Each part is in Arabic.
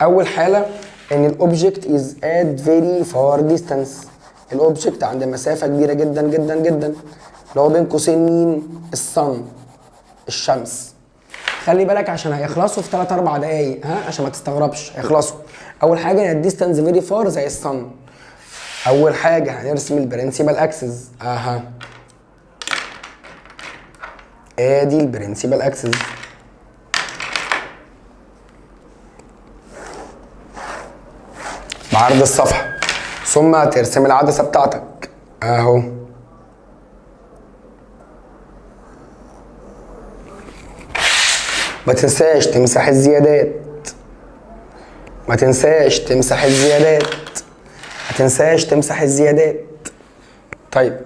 اول حاله ان الاوبجكت از ات فيري فار ديستانس، الاوبجكت عند مسافه كبيره جدا جدا جدا، اللي هو بين قوسين مين؟ الصن، الشمس. خلي بالك عشان هيخلصوا في 3 4 دقايق، ها، عشان ما تستغربش هيخلصوا. اول حاجه الديستانس فيري فار زي الصن. اول حاجه هنرسم البرنسيبال اكسس، اها، ادي البرنسيبال اكسس. بعرض الصفحه، ثم ترسم العدسه بتاعتك اهو. ما تنساش تمسح الزيادات، ما تنساش تمسح الزيادات، ما تنساش تمسح الزيادات. طيب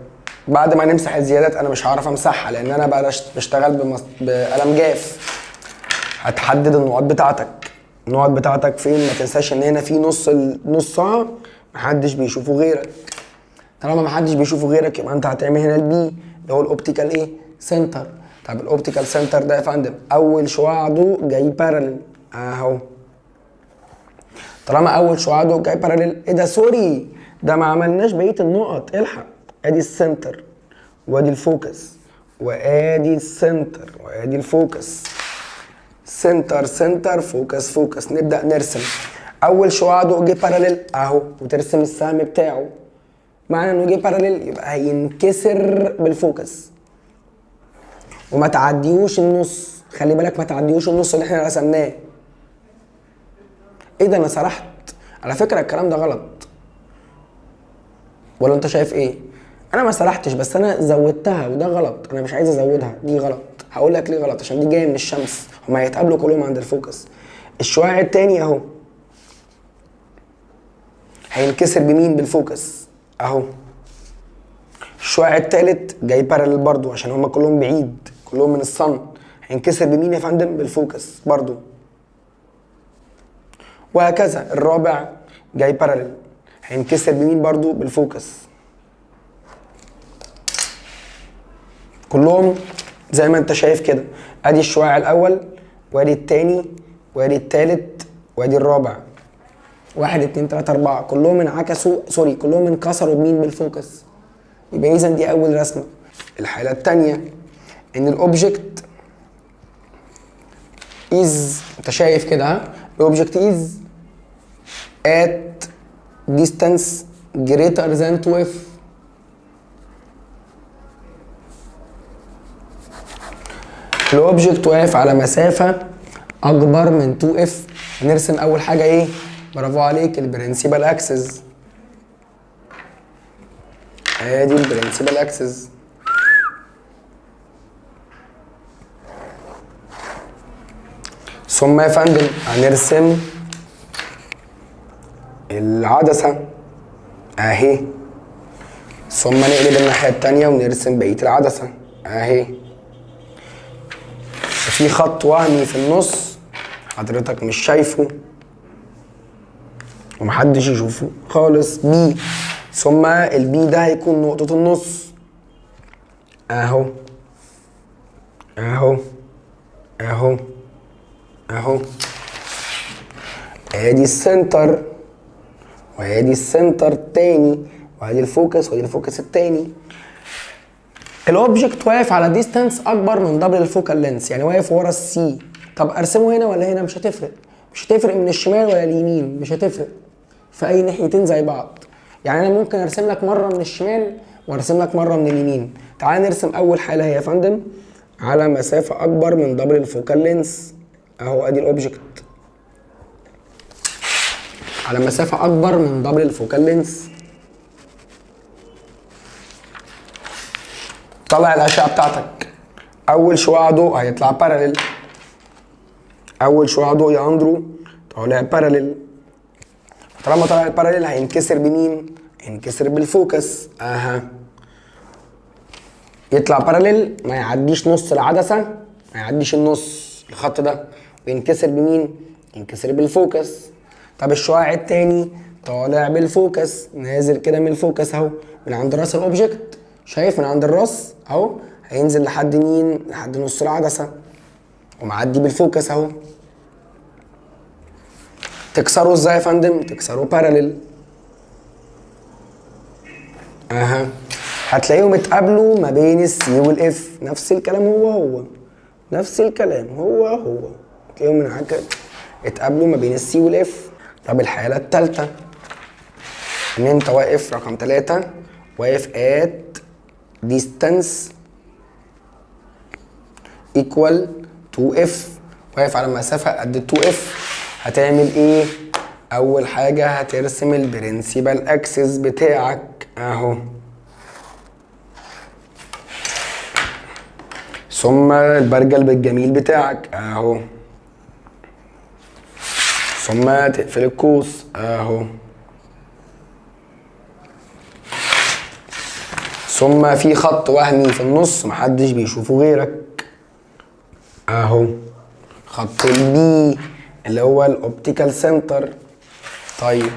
بعد ما نمسح الزيادات انا مش هعرف امسحها لان انا بقى بشتغل بقلم جاف. هتحدد النقط بتاعتك، النقط بتاعتك فين؟ ما تنساش ان هنا في نصها محدش بيشوفه غيرك. طالما محدش بيشوفه غيرك يبقى انت هتعمل هنا البي اللي هو الاوبتيكال ايه؟ سنتر. طب الاوبتيكال سنتر ده يا فندم اول شعاع ضوء جاي باراليل اهو. طالما اول شعاع ضوء جاي باراليل، ايه ده؟ سوري، ده ما عملناش بقيه النقط، الحق. ادي السنتر وادي الفوكس وادي السنتر وادي الفوكس، سنتر سنتر فوكس فوكس. نبدا نرسم. اول شعاع ضوء جه باراليل اهو، وترسم السهم بتاعه. معنى انه جه باراليل يبقى هينكسر بالفوكس وما تعديهوش النص. خلي بالك ما تعديهوش النص اللي احنا رسمناه. ايه ده؟ انا سرحت على فكره، الكلام ده غلط ولا انت شايف ايه؟ انا ما سرحتش بس انا زودتها وده غلط، انا مش عايز ازودها، دي غلط. هقول لك ليه غلط، عشان دي جايه من الشمس، هما هيتقابلوا كلهم عند الفوكس. الشعاع التاني اهو هينكسر بمين؟ بالفوكس اهو. الشعاع التالت جاي باراليل برضو عشان هما كلهم بعيد، كلهم من الصن. هينكسر بمين يا فندم؟ بالفوكس برضو. وهكذا الرابع جاي باراليل هينكسر بمين؟ برضو بالفوكس. كلهم زي ما انت شايف كده. ادي الشعاع الاول وادي التاني وادي التالت وادي الرابع. 1 2 3 4 كلهم انعكسوا، سوري، كلهم انكسروا بمين؟ بالفوكس. يبقى اذا دي اول رسمه. الحاله الثانيه ان الاوبجكت از، انت شايف كده، ها، الاوبجكت از at distance greater than 2f. الاوبجكت واقف على مسافه اكبر من 2f. هنرسم اول حاجه ايه؟ برافو عليك، البرنسيبال اكسس. ادي البرنسيبال اكسس. ثم يا فندم هنرسم العدسه اهي، ثم نقلب الناحيه التانيه ونرسم بقيه العدسه اهي. في خط وهمي في النص حضرتك مش شايفه ومحدش يشوفه خالص، بي. ثم البي ده هيكون نقطة النص اهو اهو اهو اهو. ادي السنتر وادي السنتر التاني وادي الفوكس وادي الفوكس التاني. الاوبجكت واقف على ديستانس اكبر من دبل الفوكال لينس، يعني واقف ورا السي. طب ارسمه هنا ولا هنا؟ مش هتفرق، مش هتفرق من الشمال ولا اليمين، مش هتفرق، في اي ناحيتين زي بعض. يعني انا ممكن ارسم لك مره من الشمال وارسم لك مره من اليمين. تعال نرسم اول حاله هي يا فندم على مسافه اكبر من دبل الفوكال لينس اهو. ادي الاوبجكت على مسافه اكبر من دبل الفوكال لينس. طلع الاشعه بتاعتك. اول شعاع ضوء هيطلع باراليل، اول شعاع ضوء يا اندرو طالع باراليل. طالما طلع الباراليل هينكسر بمين؟ هينكسر بالفوكس اها. يطلع باراليل ما يعديش نص العدسه، ما يعديش النص الخط ده، وينكسر بمين؟ ينكسر بالفوكس. طب الشعاع التاني طالع بالفوكس، نازل كده من الفوكس اهو، من عند راس الاوبجكت، شايف؟ من عند الراس اهو، هينزل لحد مين؟ لحد نص العدسه ومعدي بالفوكس اهو. تكسره ازاي يا فندم؟ تكسره باراليل. اها، هتلاقيهم اتقابلوا ما بين السي والاف، نفس الكلام هو نفس الكلام هو تلاقيهم من حاجه اتقابلوا ما بين السي والاف. طب الحاله الثالثه ان انت واقف رقم 3 واقف at distance equal 2f، واقف على مسافه قد 2f. هتعمل ايه؟ اول حاجه هترسم البرنسيبال اكسس بتاعك اهو، ثم البرجل بالجميل بتاعك اهو، ثم تقفل القوس اهو، ثم في خط وهمي في النص محدش بيشوفه غيرك اهو، خط البي اللي هو الاوبتيكال سنتر. طيب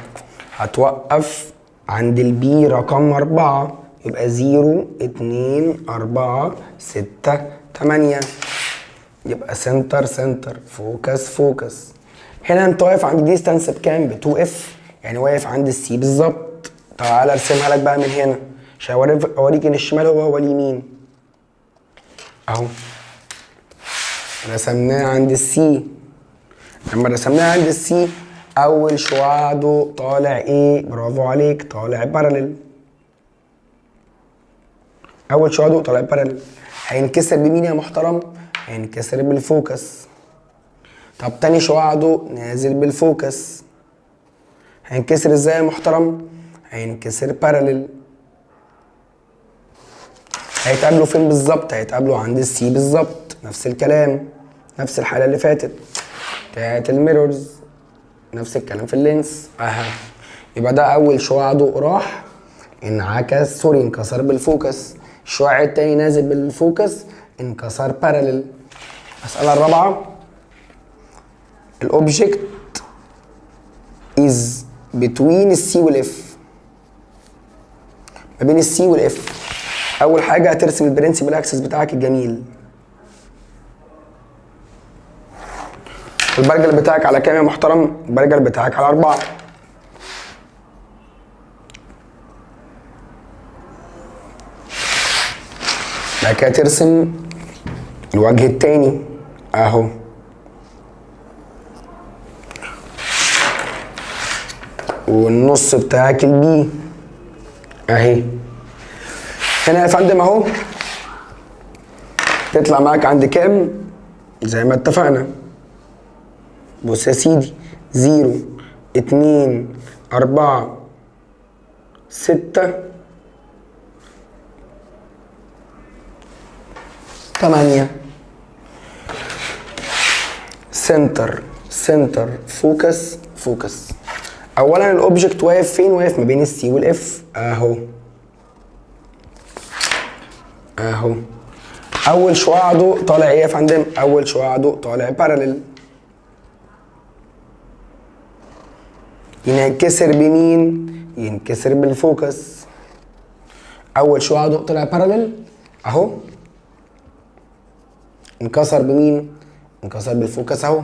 هتوقف عند البي رقم 4، يبقى 0 2 4 6 8، يبقى سنتر سنتر فوكس فوكس. هنا انت واقف عند ديستانس بكام؟ ب 2 اف، يعني واقف عند السي بالظبط. تعالى ارسمها لك بقى من هنا عشان اوريك ان الشمال هو اليمين اهو. رسمناه عند السي. لما رسمناه عند السي اول شعاع ضوء طالع ايه؟ برافو عليك، طالع باراليل. اول شعاع ضوء طالع باراليل هينكسر بمين يا محترم؟ هينكسر بالفوكس. طب تاني شعاع ضوء نازل بالفوكس هينكسر ازاي يا محترم؟ هينكسر باراليل. هيتقابلوا فين بالظبط؟ هيتقابلوا عند السي بالظبط، نفس الكلام، نفس الحاله اللي فاتت بتاعت الميرورز، نفس الكلام في اللينس اها. يبقى ده اول شعاع ضوء راح انعكس، سوري انكسر بالفوكس. الشعاع التاني نازل بالفوكس انكسر باراليل. المسألة الرابعة، الاوبجكت is between السي والاف، ما بين السي والاف. اول حاجة هترسم البرنسبل اكسس بتاعك الجميل. البرجل بتاعك على كام يا محترم؟ البرجل بتاعك على 4. بعد كده ترسم الوجه التاني اهو، والنص بتاعك البي اهي. هنا يا فندم اهو تطلع معاك عند كام؟ زي ما اتفقنا. بص يا سيدي، 0 2 4 6 8. سنتر سنتر فوكس فوكس. اولا الاوبجكت واقف فين؟ واقف ما بين السي والاف اهو اهو. اول شعاع ضوء طالع ايه يا فندم؟ اول شعاع ضوء طالع باراليل. ينكسر بمين؟ ينكسر بالفوكس. اول شعاع ضوء طلع باراليل اهو، انكسر بمين؟ انكسر بالفوكس اهو.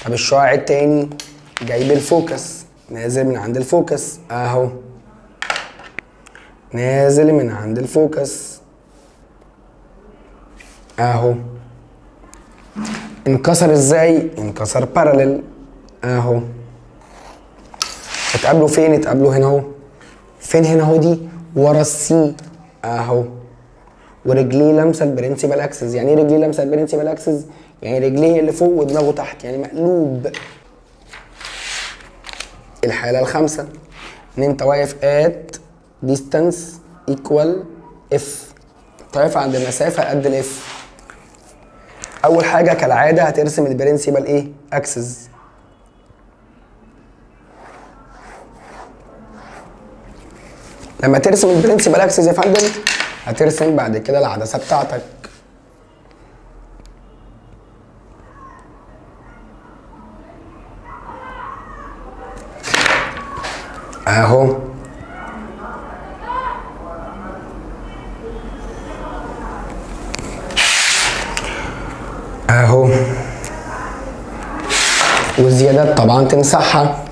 طب الشعاع التاني جاي بالفوكس، نازل من عند الفوكس اهو، نازل من عند الفوكس اهو. انكسر ازاي؟ انكسر باراليل اهو. اتقابلوا فين؟ اتقابلوا هنا اهو. فين هنا اهو؟ دي ورا السي اهو، ورجليه لامسه البرنسبل اكسس. يعني ايه رجليه لامسه البرنسبل اكسس؟ يعني رجليه اللي فوق ودماغه تحت، يعني مقلوب. الحاله الخامسه ان انت واقف at distance equal f، واقف عند مسافه قد الاف. اول حاجه كالعاده هترسم البرنسبل ايه؟ اكسس. لما ترسم البرنسبل اكسس يا فندم هترسم بعد كده العدسه بتاعتك اهو اهو، والزيادات طبعا تمسحها.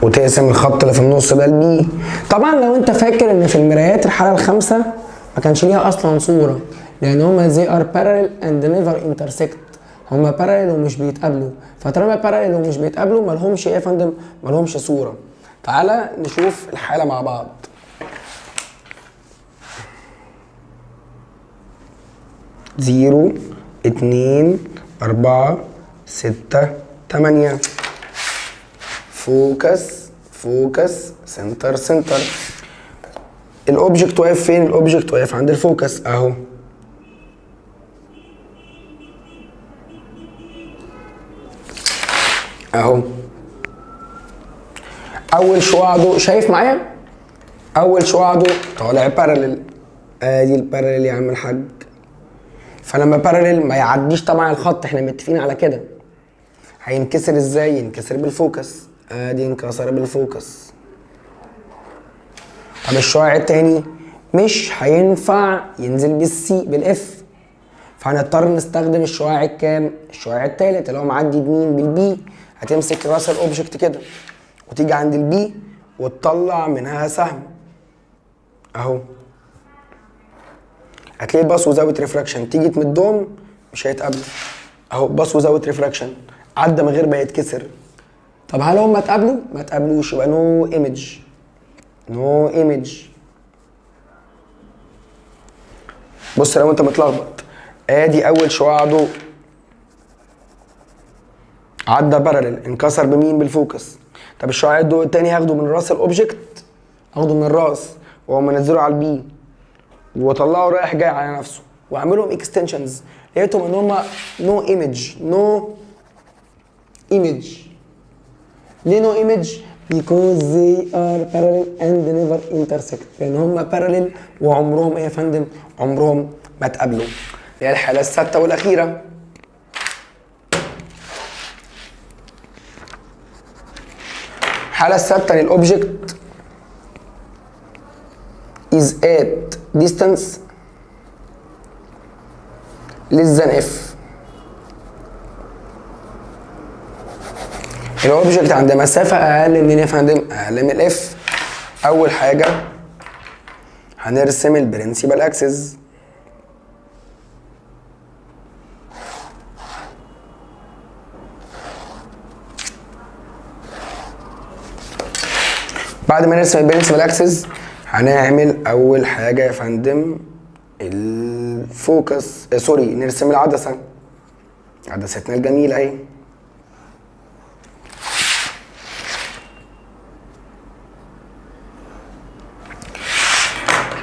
وتقسم الخط اللي في النص ده البي. طبعا لو انت فاكر ان في المرايات الحاله الخامسه ما كانش ليها اصلا صوره، لان هما they are parallel and never intersect، هما parallel ومش بيتقابلوا، فطالما parallel ومش بيتقابلوا مالهمش ايه يا فندم؟ مالهمش صوره. تعالى نشوف الحاله مع بعض. 0 2 4 6 8 فوكس فوكس سنتر سنتر. الاوبجكت واقف فين؟ الاوبجكت واقف عند الفوكس اهو. اهو اول شعاع ضوء شايف معايا؟ اول شعاع ضوء طالع بارلل، ادي البارلل يا عم الحاج. فلما بارلل ما يعديش طبعا الخط، احنا متفقين على كده. هينكسر ازاي؟ ينكسر بالفوكس، ادي انكسر بالفوكس. طب الشعاع التاني مش هينفع ينزل بالسي بالاف، فهنضطر نستخدم الشعاع الكام؟ الشعاع التالت اللي هو معدي بمين؟ بالبي. هتمسك راس الاوبجكت كده وتيجي عند البي وتطلع منها سهم اهو. هتلاقي باص وزاويه ريفراكشن، تيجي تمدهم مش هيتقابلوا اهو. باص وزاويه ريفراكشن عدى من غير ما يتكسر. طب هل هم اتقابلوا؟ ما اتقابلوش، يبقى نو ايمج. نو ايمج. بص لو انت متلخبط، ادي اول شعاع ضوء عدى بارلل، انكسر بمين؟ بالفوكس. طب الشعاع الضوء التاني هاخده من راس الاوبجكت، هاخده من الراس واقوم منزله على البي واطلعه رايح جاي على نفسه واعملهم اكستنشنز. لقيتهم ان هم نو ايمج. نو ايمج. ليه نو ايمج؟ because they are parallel and never intersect، لان هم parallel وعمرهم ايه يا فندم؟ عمرهم ما اتقابلوا. اللي هي الحاله السادسه والاخيره. الحاله السادسه للاوبجكت is at distance less than f. الاوبجكت عند مسافه اقل من يا فندم؟ اقل من الاف. اول حاجه هنرسم البرنسيبال اكسس. بعد ما نرسم البرنسيبال اكسس هنعمل اول حاجه يا فندم الفوكس، سوري، نرسم العدسه. عدستنا الجميله اهي.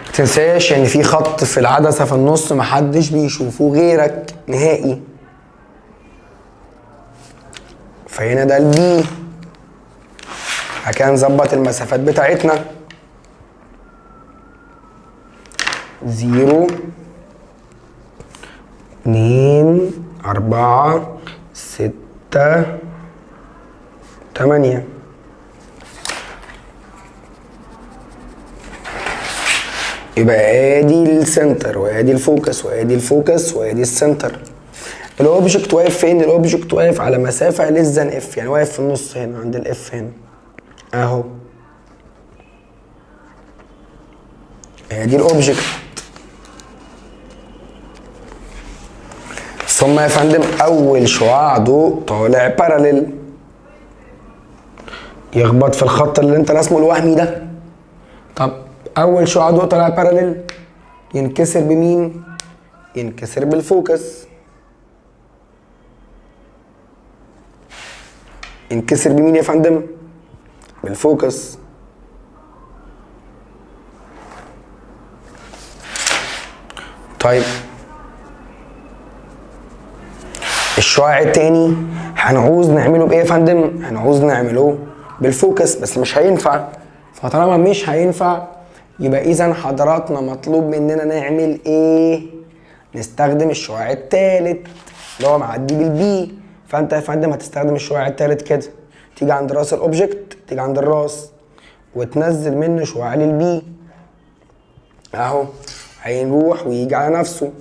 متنساش ان في خط في العدسه في النص محدش بيشوفه غيرك نهائي، فهنا ده البي. هكذا نظبط المسافات بتاعتنا. 0 2 4 6 8. يبقى ادي السنتر وادي الفوكس وادي الفوكس وادي السنتر. الاوبجكت واقف فين؟ الاوبجكت واقف على مسافه ليس ذان اف، يعني واقف في النص هنا عند الاف هنا اهو. ادي الاوبجكت. ثم يا فندم اول شعاع ضوء طالع باراليل يخبط في الخط اللي انت راسمه الوهمي ده. طب اول شعاع ضوء طالع باراليل ينكسر بمين؟ ينكسر بالفوكس. ينكسر بمين يا فندم؟ بالفوكس. طيب الشعاع التاني هنعوز نعمله بايه يا فندم؟ هنعوز نعمله بالفوكس، بس مش هينفع. فطالما مش هينفع يبقى اذا حضراتنا مطلوب مننا نعمل ايه؟ نستخدم الشعاع التالت اللي هو معدي بالبي. فانت يا فندم هتستخدم الشعاع التالت كده، تيجي عند راس الاوبجكت، تيجي عند الراس وتنزل منه شعاع للبي اهو، هيروح ويجي على نفسه.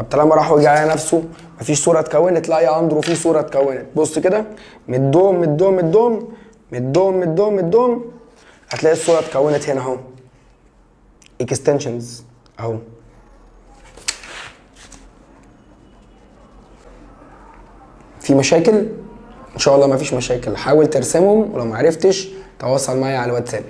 طب طالما راح وجع على نفسه مفيش صوره اتكونت، لا يا اندرو في صوره اتكونت. بص كده، من الدوم من الدوم من الدوم من الدوم من الدوم من الدوم، هتلاقي الصوره اتكونت هنا اهو، اكستنشنز اهو. في مشاكل؟ ان شاء الله مفيش مشاكل. حاول ترسمهم، ولو معرفتش تواصل معايا على الواتساب.